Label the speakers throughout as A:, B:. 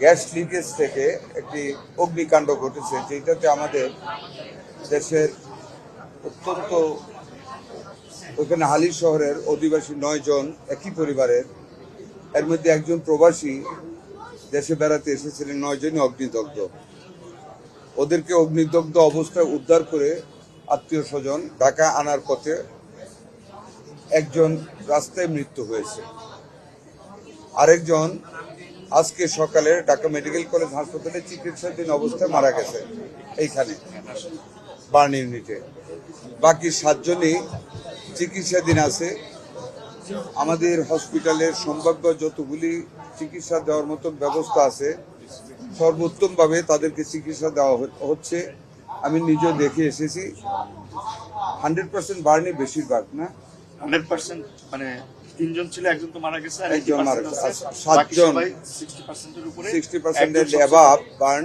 A: Gas leakage থেকে একটি অগ্নিকাণ্ড ঘটেছে, যেটাতে আমাদের দেশের অত্যন্ত ওখানে হালি শহরের অধিবাসী 9 জন একই পরিবারের, এর মধ্যে একজন প্রবাসী দেশে বেড়াতে এসেছিলেন। 9 জনই অগ্নিদগ্ধ। ওদেরকে অগ্নিদগ্ধ অবস্থায় উদ্ধার করে আত্মীয় স্বজন ঢাকা আনার পথে একজন রাস্তায় মৃত্যু হয়েছে, আরেকজন আজকে সকালে ঢাকা মেডিকেল কলেজ হাসপাতালে চিকিৎসাধীন অবস্থায় মারা গেছে এইখানে বার্ন ইউনিটে। বাকি 7 জনই চিকিৎসাধীন আছে। আমাদের হসপিটালের সম্ভাব্য যতগুলি চিকিৎসা দেওয়ার মতন ব্যবস্থা আছে সর্বোত্তমভাবে তাদেরকে চিকিৎসা দেওয়া হচ্ছে। আমি নিজেও দেখে এসেছি। 100% বার্নই বেশিরভাগ না,
B: 100% মানে 3 জন ছিল, একজন তো মারা গেছে আর
A: একজন মারা গেছে।
B: 7
A: জন
B: 60% এর উপরে
A: 60% অ্যাবাভ বার্ন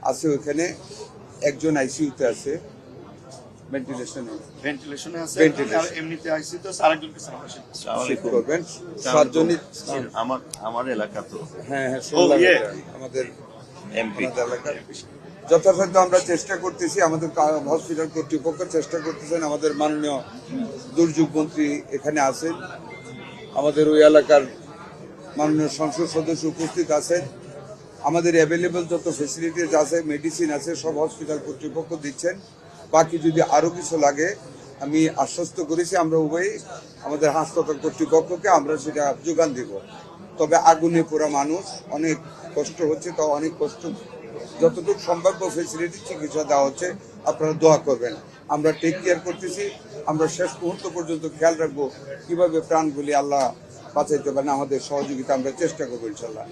A: আছে ওখানে। একজন আইসিইউতে আছে,
B: ভেন্টিলেশনে আছে,
A: Ventilation.
B: আর এমনিতে আইসিইউতে আছে আরেকজনকে সার্ভিস
A: চেক করবেন। 7 জনই
C: আমার এলাকা তো
A: হ্যাঁ হ্যাঁ
B: ও,
A: শুনলাম
B: ইয়ে।
A: এটা। আমাদের
C: এমপি
A: এলাকার যথাসাধ্য আমরা চেষ্টা করতেছি, আমাদের হসপিটাল কর্তৃপক্ষ চেষ্টা করতেছেন। আমাদের মাননীয় দুর্যোগ মন্ত্রী এখানে আছেন, আমাদের ওই এলাকার মাননীয় সংসদ সদস্য উপস্থিত আছেন। আমাদের অ্যাভেলেবল যত ফেসিলিটিস আছে, মেডিসিন আছে, সব হসপিটাল কর্তৃপক্ষ দিচ্ছেন। বাকি যদি আরও কিছু লাগে আমি আশ্বস্ত করেছি, আমরা উভয়ই আমাদের হাসপাতাল কর্তৃপক্ষকে আমরা সেটা যোগান দেব। তবে আগুনে পোড়া মানুষ, অনেক কষ্ট হচ্ছে, তাও অনেক কষ্ট যতটুকু সম্ভাব্য ফেসিলিটি চিকিৎসা দেওয়া হচ্ছে। আপনারা দোয়া করবেন, আমরা টেক কেয়ার করতেছি। আমরা শেষ মুহূর্ত পর্যন্ত খেয়াল রাখবো কিভাবে প্রাণগুলি আল্লাহ বাঁচাইতে পারেন। আমাদের সহযোগিতা আমরা চেষ্টা করবো ইনশাল্লাহ।